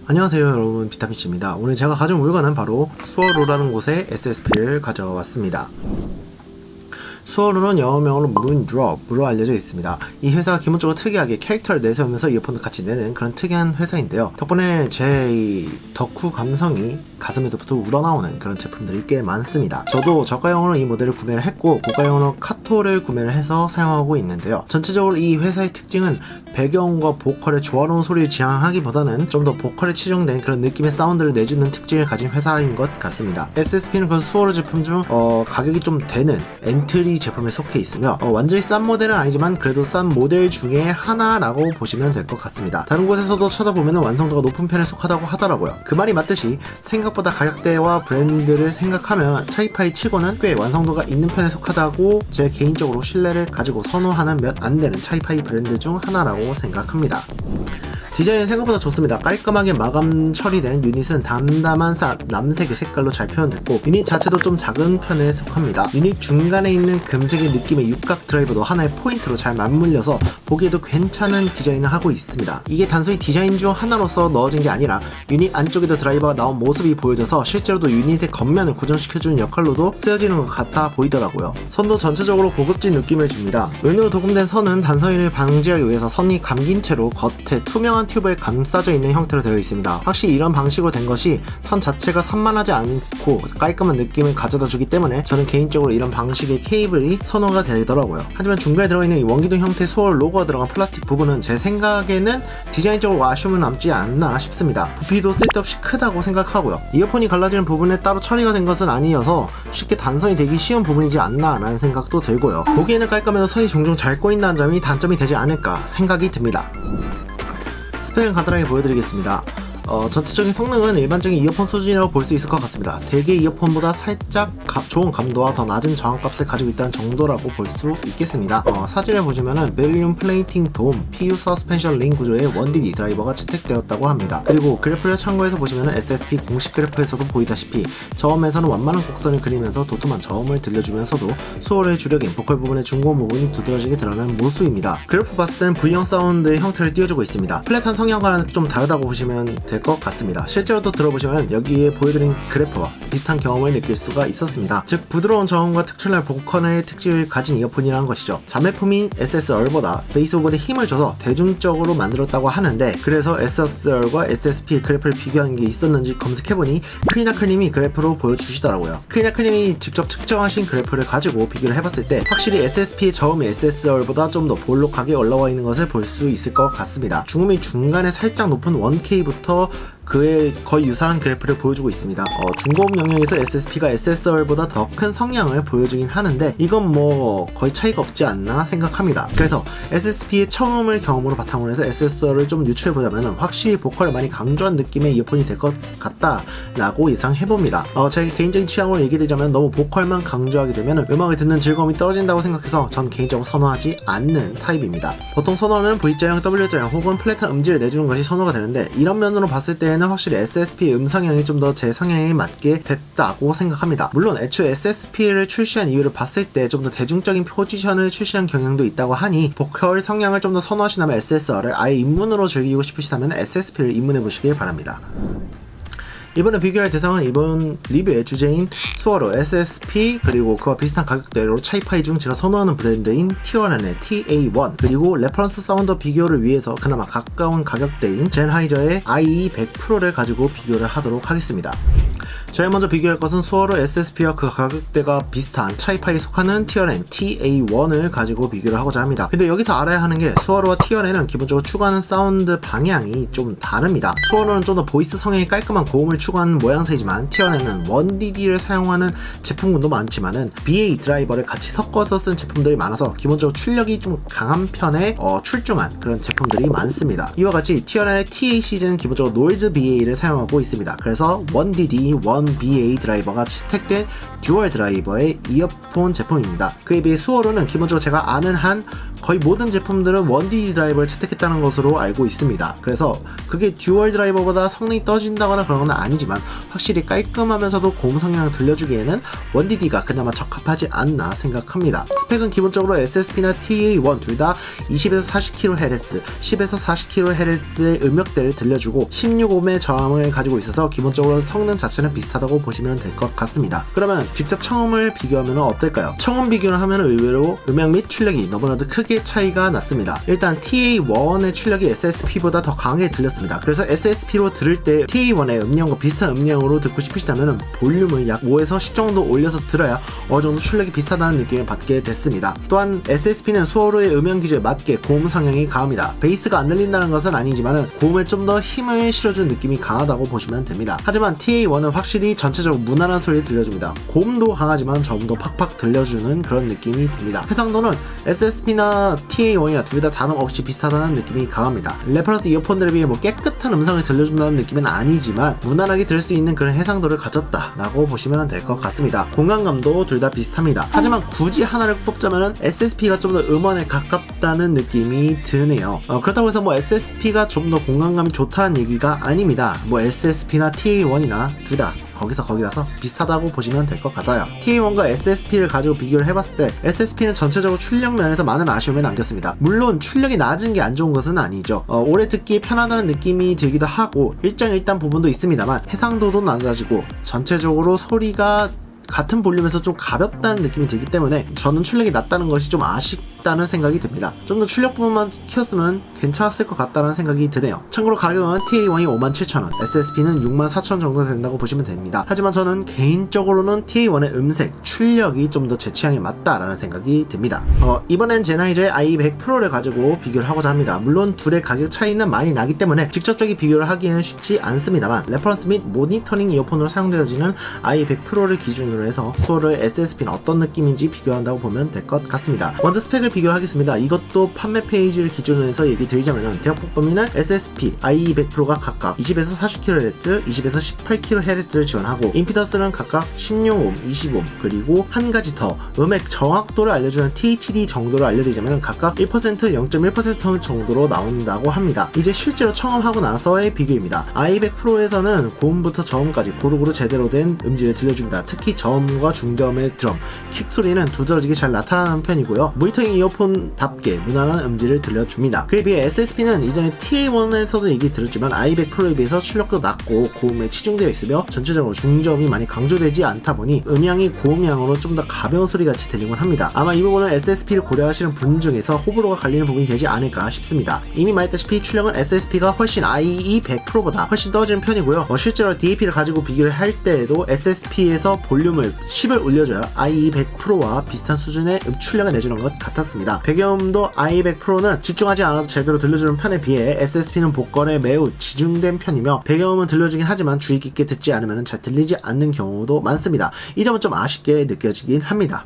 안녕하세요 여러분, 비타민C입니다. 오늘 제가 가져온 물건은 바로 수어로라는 곳의 SSP를 가져왔습니다. 수어로는 영어명으로 Moondrop으로 알려져 있습니다. 이 회사가 기본적으로 특이하게 캐릭터를 내세우면서 이어폰을 같이 내는 그런 특이한 회사인데요. 덕분에 제 덕후 감성이 가슴에서부터 우러나오는 그런 제품들이 꽤 많습니다. 저도 저가용으로 이 모델을 구매를 했고 고가용으로 카토를 구매를 해서 사용하고 있는데요. 전체적으로 이 회사의 특징은 배경과 보컬의 조화로운 소리를 지향하기보다는 좀 더 보컬에 치중된 그런 느낌의 사운드를 내주는 특징을 가진 회사인 것 같습니다. SSP는 그 수어로 제품 중 가격이 좀 되는 엔트리 제품에 속해 있으며 완전히 싼 모델은 아니지만 그래도 싼 모델 중에 하나라고 보시면 될 것 같습니다. 다른 곳에서도 찾아보면 완성도가 높은 편에 속하다고 하더라고요. 그 말이 맞듯이 생각보다 가격대와 브랜드를 생각하면 차이파이 치고는 꽤 완성도가 있는 편에 속하다고 제 개인적으로 신뢰를 가지고 선호하는 몇 안 되는 차이파이 브랜드 중 하나라고 생각합니다. 디자인은 생각보다 좋습니다. 깔끔하게 마감 처리된 유닛은 담담한 남색의 색깔로 잘 표현됐고 유닛 자체도 좀 작은 편에 속합니다. 유닛 중간에 있는 금색의 느낌의 육각 드라이버도 하나의 포인트로 잘 맞물려서 보기에도 괜찮은 디자인을 하고 있습니다. 이게 단순히 디자인 중 하나로서 넣어진 게 아니라 유닛 안쪽에도 드라이버가 나온 모습이 보여져서 실제로도 유닛의 겉면을 고정시켜주는 역할로도 쓰여지는 것 같아 보이더라고요. 선도 전체적으로 고급진 느낌을 줍니다. 은으로 도금된 선은 단선을 방지하기 위해서 선이 감긴 채로 겉에 투명한 튜브에 감싸져 있는 형태로 되어 있습니다. 확실히 이런 방식으로 된 것이 선 자체가 산만하지 않고 깔끔한 느낌을 가져다 주기 때문에 저는 개인적으로 이런 방식의 케이블이 선호가 되더라고요. 하지만 중간에 들어있는 이 원기둥 형태 수어 로고가 들어간 플라스틱 부분은 제 생각에는 디자인적으로 아쉬움은 남지 않나 싶습니다. 부피도 쓸데없이 크다고 생각하고요. 이어폰이 갈라지는 부분에 따로 처리가 된 것은 아니어서 쉽게 단선이 되기 쉬운 부분이지 않나 라는 생각도 들고요. 보기에는 깔끔해도 선이 종종 잘 꼬인다는 점이 단점이 되지 않을까 생각이 듭니다. 스펙은 간단하게 보여드리겠습니다. 전체적인 성능은 일반적인 이어폰 수준이라고 볼 수 있을 것 같습니다. 대개 이어폰보다 살짝 좋은 감도와 더 낮은 저항값을 가지고 있다는 정도라고 볼 수 있겠습니다. 사진을 보시면은 베릴륨 플레이팅 돔 PU 서스펜션 링 구조의 1DD 드라이버가 채택되었다고 합니다. 그리고 그래프를 참고해서 보시면은 SSP 공식 그래프에서도 보이다시피 저음에서는 완만한 곡선을 그리면서 도톰한 저음을 들려주면서도 수어의 주력인 보컬 부분의 중고음 부분이 두드러지게 드러나는 모습입니다. 그래프 봤을 때는 V형 사운드의 형태를 띄워주고 있습니다. 플랫한 성향과는 좀 다르다고 보시면 될 것 같습니다. 실제로도 들어보시면 여기에 보여드린 그래프와 비슷한 경험을 느낄 수가 있었습니다. 즉 부드러운 저음과 특출난 보컬의 특징을 가진 이어폰이라는 것이죠. 자매품인 SSR보다 베이스오버에 힘을 줘서 대중적으로 만들었다고 하는데 그래서 SSR과 SSP의 그래프를 비교한 게 있었는지 검색해보니 크리나클님이 그래프로 보여주시더라고요. 크리나클님이 직접 측정하신 그래프를 가지고 비교를 해봤을 때 확실히 SSP의 저음이 SSR보다 좀 더 볼록하게 올라와 있는 것을 볼 수 있을 것 같습니다. 중음이 중간에 살짝 높은 1K부터 그에 거의 유사한 그래프를 보여주고 있습니다. 중고음 영역에서 SSP가 SSR보다 더 큰 성향을 보여주긴 하는데 이건 뭐 거의 차이가 없지 않나 생각합니다. 그래서 SSP의 처음을 경험으로 바탕으로 해서 SSR을 좀 유추해보자면 확실히 보컬을 많이 강조한 느낌의 이어폰이 될 것 같다 라고 예상해봅니다. 제 개인적인 취향으로 얘기되자면 너무 보컬만 강조하게 되면 음악을 듣는 즐거움이 떨어진다고 생각해서 전 개인적으로 선호하지 않는 타입입니다. 보통 선호하면 V자형, W자형 혹은 플랫한 음질을 내주는 것이 선호가 되는데 이런 면으로 봤을 때 는 확실히 SSP 음성향이 좀 더 제 성향에 맞게 됐다고 생각합니다. 물론 애초에 SSP를 출시한 이유를 봤을 때 좀 더 대중적인 포지션을 출시한 경향도 있다고 하니 보컬 성향을 좀 더 선호하시다면 SSR을 아예 입문으로 즐기고 싶으시다면 SSP를 입문해보시길 바랍니다. 이번에 비교할 대상은 이번 리뷰의 주제인 수어로 SSP 그리고 그와 비슷한 가격대로 차이파이 중 제가 선호하는 브랜드인 T1N의 TA1 그리고 레퍼런스 사운드 비교를 위해서 그나마 가까운 가격대인 젠하이저의 IE100 Pro를 가지고 비교를 하도록 하겠습니다. 제일 먼저 비교할 것은 수어로 SSP와 그 가격대가 비슷한 차이파이에 속하는 T1N TA1을 가지고 비교를 하고자 합니다. 근데 여기서 알아야 하는 게 수어로와 T1N은 기본적으로 추구하는 사운드 방향이 좀 다릅니다. 수어로는 좀 더 보이스 성향이 깔끔한 고음을 추구하는 모양새이지만 T1N은 1DD를 사용하는 제품군도 많지만은 BA 드라이버를 같이 섞어서 쓴 제품들이 많아서 기본적으로 출력이 좀 강한 편에 출중한 그런 제품들이 많습니다. 이와 같이 T1N의 TA 시즌은 기본적으로 노이즈 BA를 사용하고 있습니다. 그래서 1DD, TA1BA 드라이버가 채택된 듀얼 드라이버의 이어폰 제품입니다. 그에 비해 수어로는 기본적으로 제가 아는 한 거의 모든 제품들은 1DD 드라이버를 채택했다는 것으로 알고 있습니다. 그래서 그게 듀얼 드라이버보다 성능이 떨어진다거나 그런 건 아니지만 확실히 깔끔하면서도 고음 성향을 들려주기에는 1DD가 그나마 적합하지 않나 생각합니다. 스펙은 기본적으로 SSP나 TA1 둘 다 20에서 40kHz, 10에서 40kHz의 음역대를 들려주고 16ohm의 저항을 가지고 있어서 기본적으로 성능 자체는 비슷하다고 보시면 될 것 같습니다. 그러면 직접 청음을 비교하면 어떨까요? 청음 비교를 하면 의외로 음향 및 출력이 너무나도 크게 차이가 났습니다. 일단 TA1의 출력이 SSP보다 더 강하게 들렸습니다. 그래서 SSP로 들을 때 TA1의 음량과 비슷한 음량으로 듣고 싶으시다면 볼륨을 약 5에서 10 정도 올려서 들어야 어느 정도 출력이 비슷하다는 느낌을 받게 됐습니다. 또한 SSP는 수어로의 음향 기조에 맞게 고음 성향이 강합니다. 베이스가 안 들린다는 것은 아니지만 고음에 좀 더 힘을 실어준 느낌이 강하다고 보시면 됩니다. 하지만 TA1은 확실히 전체적으로 무난한 소리를 들려줍니다. 고음도 강하지만 저음도 팍팍 들려주는 그런 느낌이 듭니다. 해상도는 SSP나 TA1이나 둘 다 다름없이 비슷하다는 느낌이 강합니다. 레퍼런스 이어폰들에 비해 뭐 깨끗한 음성을 들려준다는 느낌은 아니지만 무난하게 들을 수 있는 그런 해상도를 가졌다 라고 보시면 될 것 같습니다. 공간감도 둘 다 비슷합니다. 하지만 굳이 하나를 꼽자면 SSP가 좀 더 음원에 가깝다는 느낌이 드네요. 그렇다고 해서 뭐 SSP가 좀 더 공간감이 좋다는 얘기가 아닙니다. 뭐 SSP나 TA1이나 둘 다 거기라서 비슷하다고 보시면 될 것 같아요. TA1과 SSP를 가지고 비교를 해봤을 때 SSP는 전체적으로 출력 면에서 많은 아쉬움을 남겼습니다. 물론 출력이 낮은 게 안 좋은 것은 아니죠. 오래 듣기 편하다는 느낌이 들기도 하고 일장일단 부분도 있습니다만 해상도도 낮아지고 전체적으로 소리가 같은 볼륨에서 좀 가볍다는 느낌이 들기 때문에 저는 출력이 낮다는 것이 좀 아쉽다는 생각이 듭니다. 좀 더 출력 부분만 키웠으면 괜찮았을 것 같다는 생각이 드네요. 참고로 가격은 TA1이 57,000원, SSP는 64,000원 정도 된다고 보시면 됩니다. 하지만 저는 개인적으로는 TA1의 음색, 출력이 좀 더 제 취향에 맞다라는 생각이 듭니다. 이번엔 제나이저의 i100 프로를 가지고 비교를 하고자 합니다. 물론 둘의 가격 차이는 많이 나기 때문에 직접적인 비교를 하기는 쉽지 않습니다만 레퍼런스 및 모니터링 이어폰으로 사용되어지는 i100 프로를 기준으로 해서 수어로의 SSP는 어떤 느낌인지 비교한다고 보면 될 것 같습니다. 먼저 스펙을 비교하겠습니다. 이것도 판매 페이지를 기준으로 해서 얘기 드리자면 대역폭 범위는 SSP, i200 프로가 각각 20에서 40kHz, 20에서 18kHz를 지원하고 임피던스는 각각 16ohm, 20ohm 그리고 한 가지 더 음액 정확도를 알려주는 THD 정도를 알려드리자면 각각 1%, 0.1% 정도로 나온다고 합니다. 이제 실제로 청음하고 나서의 비교입니다. i200 프로에서는 고음부터 저음까지 고루고루 제대로 된 음질을 들려줍니다. 특히 저음과 중저음의 드럼, 킥 소리는 두드러지게 잘 나타나는 편이고요. 모니터링 이어폰답게 무난한 음질을 들려줍니다. 그에 비해 SSP는 이전에 TA1에서도 얘기 들었지만 i100 프로에 비해서 출력도 낮고 고음에 치중되어 있으며 전체적으로 중저음이 많이 강조되지 않다 보니 음향이 고음향으로 좀 더 가벼운 소리같이 들리곤 합니다. 아마 이 부분은 SSP를 고려하시는 분 중에서 호불호가 갈리는 부분이 되지 않을까 싶습니다. 이미 말했다시피 출력은 SSP가 훨씬 i200 프로보다 훨씬 떨어지는 편이고요. 실제로 DAP를 가지고 비교를 할 때에도 SSP에서 볼륨을 10을 올려줘야 i200 프로와 비슷한 수준의 출력을 내주는 것 같았습니다. 배경음도 i200 프로는 집중하지 않아도 제대로 들려주는 편에 비해 SSP는 보컬에 매우 집중된 편이며 배경음은 들려주긴 하지만 주의 깊게 듣지 않으면 잘 들리지 않는 경우도 많습니다. 이 점은 좀 아쉽게 느껴지긴 합니다.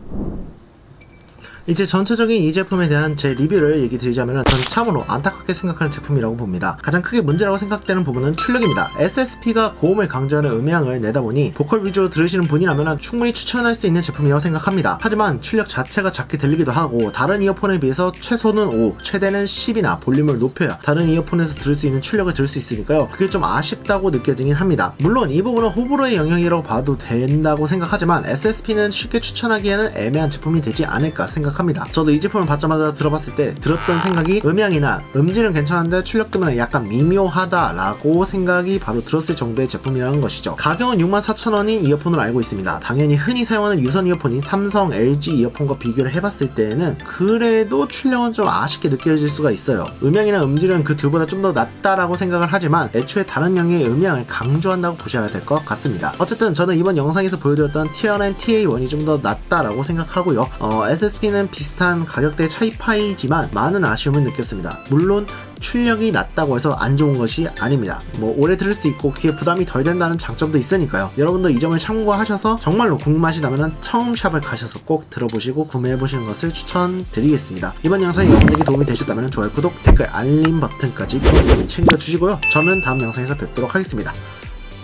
이제 전체적인 이 제품에 대한 제 리뷰를 얘기 드리자면 저는 참으로 안타깝게 생각하는 제품이라고 봅니다. 가장 크게 문제라고 생각되는 부분은 출력입니다. SSP가 고음을 강조하는 음향을 내다 보니 보컬 위주로 들으시는 분이라면 충분히 추천할 수 있는 제품이라고 생각합니다. 하지만 출력 자체가 작게 들리기도 하고 다른 이어폰에 비해서 최소는 5, 최대는 10이나 볼륨을 높여야 다른 이어폰에서 들을 수 있는 출력을 들을 수 있으니까요. 그게 좀 아쉽다고 느껴지긴 합니다. 물론 이 부분은 호불호의 영역이라고 봐도 된다고 생각하지만 SSP는 쉽게 추천하기에는 애매한 제품이 되지 않을까 생각합니다. 저도 이 제품을 받자마자 들어봤을 때 들었던 생각이 음향이나 음질은 괜찮은데 출력 때문에 약간 미묘하다 라고 생각이 바로 들었을 정도의 제품이라는 것이죠. 가격은 64,000원인 이어폰으로 알고 있습니다. 당연히 흔히 사용하는 유선 이어폰인 삼성, LG 이어폰과 비교를 해봤을 때에는 그래도 출력은 좀 아쉽게 느껴질 수가 있어요. 음향이나 음질은 그 둘보다 좀 더 낫다라고 생각을 하지만 애초에 다른 영역의 음향을 강조한다고 보셔야 될 것 같습니다. 어쨌든 저는 이번 영상에서 보여드렸던 T1 TA1이 좀 더 낫다라고 생각하고요. SSP는 비슷한 가격대 차이파이지만 많은 아쉬움을 느꼈습니다. 물론 출력이 낮다고 해서 안 좋은 것이 아닙니다. 뭐 오래 들을 수 있고 그게 부담이 덜 된다는 장점도 있으니까요. 여러분도 이 점을 참고하셔서 정말로 궁금하시다면 처음 샵을 가셔서 꼭 들어보시고 구매해보시는 것을 추천드리겠습니다. 이번 영상이 여러분에게 도움이 되셨다면 좋아요, 구독, 댓글, 알림 버튼까지 챙겨주시고요. 저는 다음 영상에서 뵙도록 하겠습니다.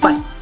빠이!